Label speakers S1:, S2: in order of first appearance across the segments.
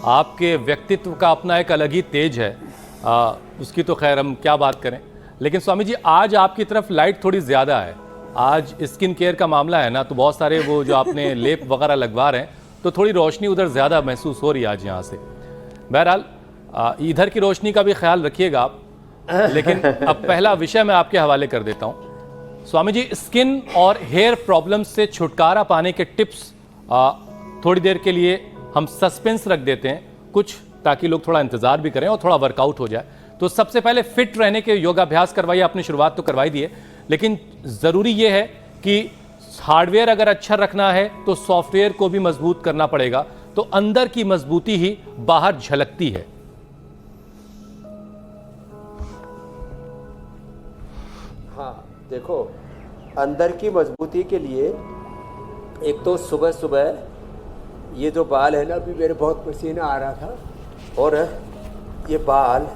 S1: आपके व्यक्तित्व का अपना एक अलग ही तेज है, उसकी तो खैर हम क्या बात करें। लेकिन स्वामी जी, आज आपकी तरफ लाइट थोड़ी ज़्यादा है। आज स्किन केयर का मामला है ना, तो बहुत सारे वो जो आपने लेप वगैरह लगवा रहे हैं, तो थोड़ी रोशनी उधर ज़्यादा महसूस हो रही है आज यहाँ से। बहरहाल इधर की रोशनी का भी ख्याल रखिएगा आप। लेकिन अब पहला विषय मैं आपके हवाले कर देता हूँ। स्वामी जी, स्किन और हेयर प्रॉब्लम से छुटकारा पाने के टिप्स थोड़ी देर के लिए हम सस्पेंस रख देते हैं कुछ, ताकि लोग थोड़ा इंतजार भी करें और थोड़ा वर्कआउट हो जाए। तो सबसे पहले फिट रहने के योगाभ्यास करवाइए। आपने शुरुआत तो करवाई दी है, लेकिन ज़रूरी यह है कि हार्डवेयर अगर अच्छा रखना है तो सॉफ्टवेयर को भी मजबूत करना पड़ेगा। तो अंदर की मजबूती ही बाहर झलकती है।
S2: हाँ, देखो, अंदर की मजबूती के लिए एक तो सुबह सुबह ये जो बाल है ना, अभी मेरे बहुत पसीना आ रहा था, और ये बाल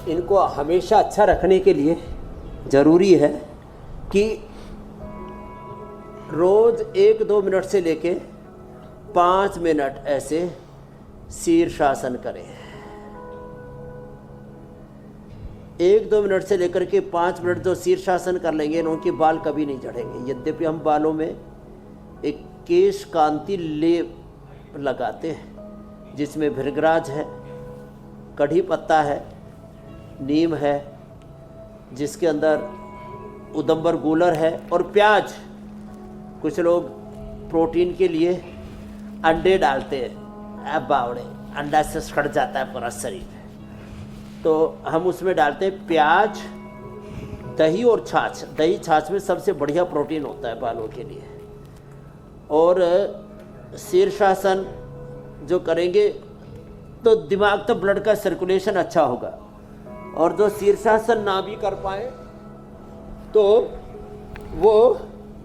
S2: इनको हमेशा अच्छा रखने के लिए ज़रूरी है कि रोज़ 1-2 मिनट से लेके 5 मिनट ऐसे शीर्षासन करें। 1-2 मिनट से लेकर के 5 मिनट जो शीर्षासन कर लेंगे, उनके बाल कभी नहीं झड़ेंगे। यद्यपि हम बालों में एक केश कांति लेप लगाते हैं, जिसमें भृंगराज है, कढ़ी पत्ता है, नीम है, जिसके अंदर उदंबर गूलर है, और प्याज। कुछ लोग प्रोटीन के लिए अंडे डालते हैं। अब बावड़े, अंडा से सड़ जाता है पूरा शरीर, तो हम उसमें डालते हैं प्याज, दही और छाछ। दही छाछ में सबसे बढ़िया प्रोटीन होता है बालों के लिए। और शीर्षासन जो करेंगे तो दिमाग तक ब्लड का सर्कुलेशन अच्छा होगा। और जो शीर्षासन ना भी कर पाए तो वो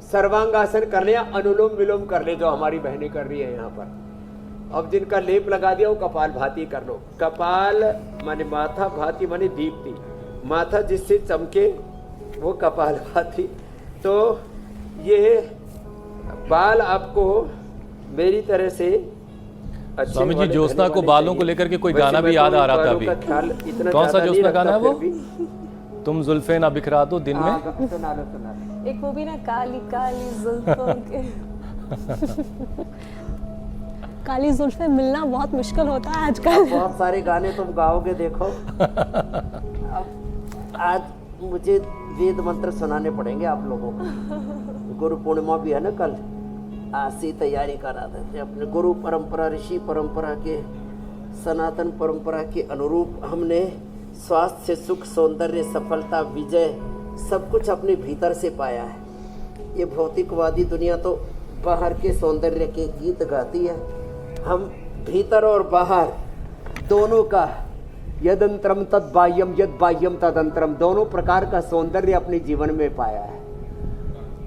S2: सर्वांगासन कर ले या अनुलोम विलोम कर ले, जो हमारी बहनें कर रही है यहाँ पर। अब जिनका लेप लगा दिया वो कपाल भाती कर लो। कपाल माने माथा, भाती माने दीप्ति, माथा जिससे चमके वो कपाल भाती। तो ये बाल आपको मेरी तरह से अच्छे।
S1: स्वामी जी, ज्योत्सना को बालों को लेकर के कोई गाना भी याद आ रहा था अभी। कौन सा ज्योत्सना गाना है वो? तुम जुल्फे ना बिखरा दो दिन में।
S2: सुना लो।
S3: एक वो भी ना, काली काली जुल्फों के काली जुल्फे मिलना बहुत मुश्किल होता है आजकल।
S2: बहुत सारे गाने तुम गाओगे, देखो। अब आज मुझे वेद मंत्र सुनाने पड़ेंगे आप लोगों को। गुरु पूर्णिमा भी है ना कल, आज से तैयारी करा देते। अपने गुरु परंपरा, ऋषि परंपरा के, सनातन परंपरा के अनुरूप हमने स्वास्थ्य, सुख, सौंदर्य, सफलता, विजय सब कुछ अपने भीतर से पाया है। ये भौतिकवादी दुनिया तो बाहर के सौंदर्य के गीत गाती है। हम भीतर और बाहर दोनों का, यदंत्रम तद बाह्यम यद बाह्यम तदंतरम, दोनों प्रकार का सौंदर्य अपने जीवन में पाया है।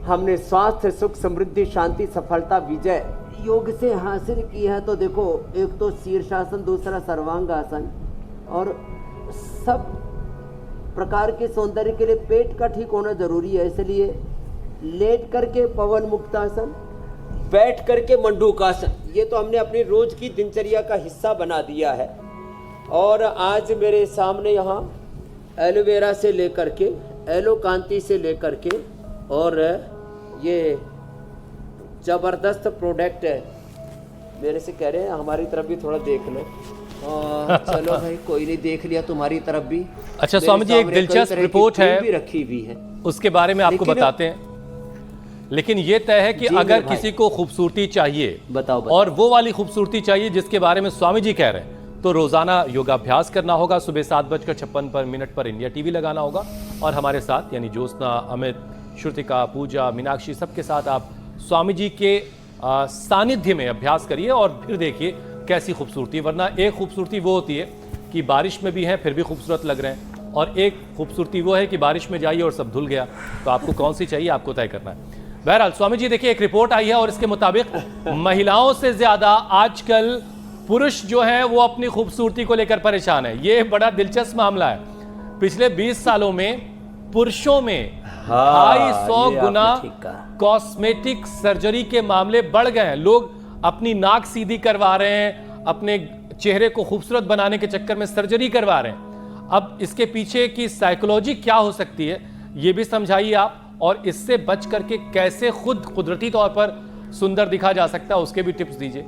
S2: हमने स्वास्थ्य, सुख, समृद्धि, शांति, सफलता, विजय योग से हासिल की है। तो देखो, एक तो शीर्षासन, दूसरा सर्वांगासन, और सब प्रकार के सौंदर्य के लिए पेट का ठीक होना जरूरी है। इसलिए लेट करके पवन मुक्तासन, बैठ करके मंडूकासन, ये तो हमने अपनी रोज की दिनचर्या का हिस्सा बना दिया है। और आज मेरे सामने यहाँ एलोवेरा से लेकर के, एलोकांति से लेकर के, और ये ज़बरदस्त प्रोडक्ट है। मेरे से कह रहे हैं हमारी तरफ भी थोड़ा देख लो। चलो भाई, कोई नहीं, देख लिया तुम्हारी तरफ भी।
S1: अच्छा स्वामी जी, एक दिलचस्प रिपोर्ट है,
S2: भी रखी हुई है,
S1: उसके बारे में आपको बताते हैं। लेकिन ये तय है कि अगर किसी को खूबसूरती चाहिए, बताओ, और वो वाली खूबसूरती चाहिए जिसके बारे में स्वामी जी कह रहे हैं, तो रोजाना योगाभ्यास करना होगा। सुबह 7:56 पर इंडिया टीवी लगाना होगा, और हमारे साथ यानी ज्योत्सना, अमित, श्रुतिका, पूजा, मीनाक्षी, सबके साथ आप स्वामी जी के सानिध्य में अभ्यास करिए और फिर देखिए कैसी खूबसूरती। वरना एक खूबसूरती वो होती है कि बारिश में भी हैं फिर भी खूबसूरत लग रहे हैं, और एक खूबसूरती वो है कि बारिश में जाइए और सब धुल गया। तो आपको कौन सी चाहिए, आपको तय करना है। बहरहाल स्वामी जी, देखिए एक रिपोर्ट आई है और इसके मुताबिक महिलाओं से ज्यादा आजकल पुरुष जो हैं वो अपनी खूबसूरती को लेकर परेशान है। ये बड़ा दिलचस्प मामला है। पिछले 20 सालों में पुरुषों में 250 गुना कॉस्मेटिक सर्जरी के मामले बढ़ गए हैं। लोग अपनी नाक सीधी करवा रहे हैं, अपने चेहरे को खूबसूरत बनाने के चक्कर में सर्जरी करवा रहे हैं। अब इसके पीछे की साइकोलॉजी क्या हो सकती है ये भी समझाइए आप, और इससे बच करके कैसे खुद कुदरती तौर पर सुंदर दिखा जा सकता है उसके भी टिप्स दीजिए।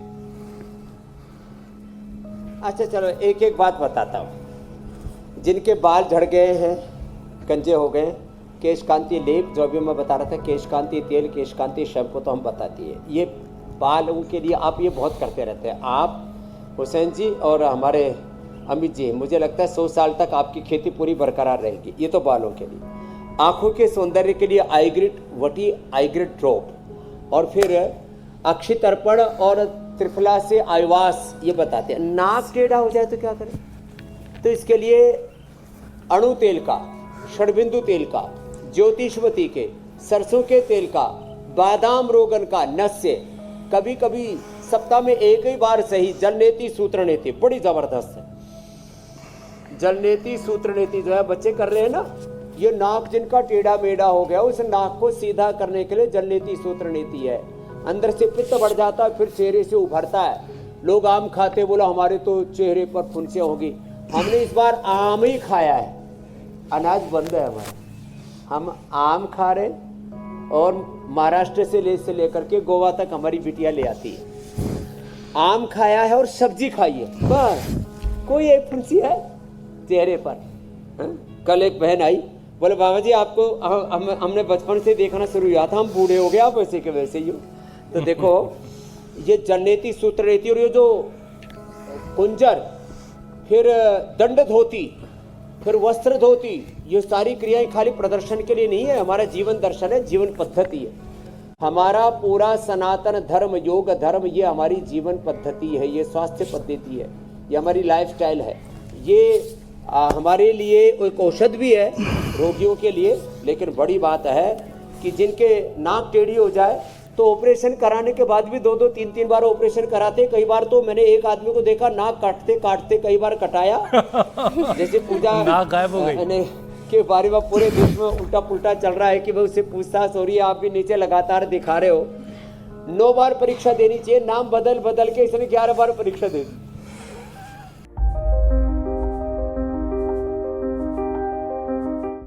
S2: अच्छा चलो एक एक बात बताता हूँ। जिनके बाल झड़ गए हैं, गंजे हो गए, केश कांति लेप जो अभी मैं बता रहा था, केश कांति तेल, केश कांति शैम्पू तो हम बताती है। ये बालों के लिए आप ये बहुत करते रहते हैं। आप हुसैन जी और हमारे अमित जी, मुझे लगता है 100 साल तक आपकी खेती पूरी बरकरार रहेगी। ये तो बालों के लिए। आँखों के सौंदर्य के लिए आईग्रिड वटी, आईग्रिड ड्रॉप, और फिर अक्षी तर्पण और त्रिफला से आयवास, ये बताते हैं। नाक टेढ़ा हो जाए तो क्या करें? तो इसके लिए अणु तेल का, षडबिंदु तेल का, ज्योतिषवती के, सरसों के तेल का, बादाम रोगन का, नस्य, कभी कभी सप्ताह में एक ही बार सही जलनेति सूत्रनेति, बड़ी जबरदस्त है। जलनेति सूत्रनेति जो है बच्चे कर रहे हैं ना, ये नाक जिनका टेढ़ा मेढ़ा हो गया उस नाक को सीधा करने के लिए जलनेति सूत्रनेति है। अंदर से पित्त बढ़ जाता है, फिर चेहरे से उभरता है। लोग आम खाते, बोला हमारे तो चेहरे पर फुंसियाँ होगी। हमने इस बार आम ही खाया है, अनाज बंद है हमारा। हम आम खा रहे, और महाराष्ट्र से लेकर के गोवा तक हमारी बिटिया ले आती है। आम खाया है और सब्जी खाई है, बस। कोई एक फुंसी है चेहरे पर। कल एक बहन आई, बोले बाबा जी आपको हमने बचपन से देखना शुरू किया था, हम बूढ़े हो गए, आप वैसे के वैसे ही हो। तो देखो ये जलनेति सूत्रनेति, और ये जो कुंजर, फिर दंड धोती, फिर वस्त्र धोती, ये सारी क्रियाएं खाली प्रदर्शन के लिए नहीं है, हमारा जीवन दर्शन है, जीवन पद्धति है। हमारा पूरा सनातन धर्म, योग धर्म, ये हमारी जीवन पद्धति है, ये स्वास्थ्य पद्धति है, ये हमारी लाइफस्टाइल है। ये हमारे लिए एक औषध भी है रोगियों के लिए। लेकिन बड़ी बात है कि जिनके नाक टेढ़ी हो जाए तो ऑपरेशन कराने के बाद भी 2-2, 3-3 बार ऑपरेशन कराते। कई बार तो मैंने एक आदमी को देखा नाक काटते काटते कई बार कटाया, जैसे पूजा
S1: नाक गायब हो गई
S2: के बारे में पूरे देश में उल्टा पुल्टा चल रहा है कि भाई उससे पूछताछ हो रही है, आप भी नीचे लगातार दिखा रहे हो। 9 बार परीक्षा देनी चाहिए, नाम बदल बदल के इसने 11 बार परीक्षा दे दी।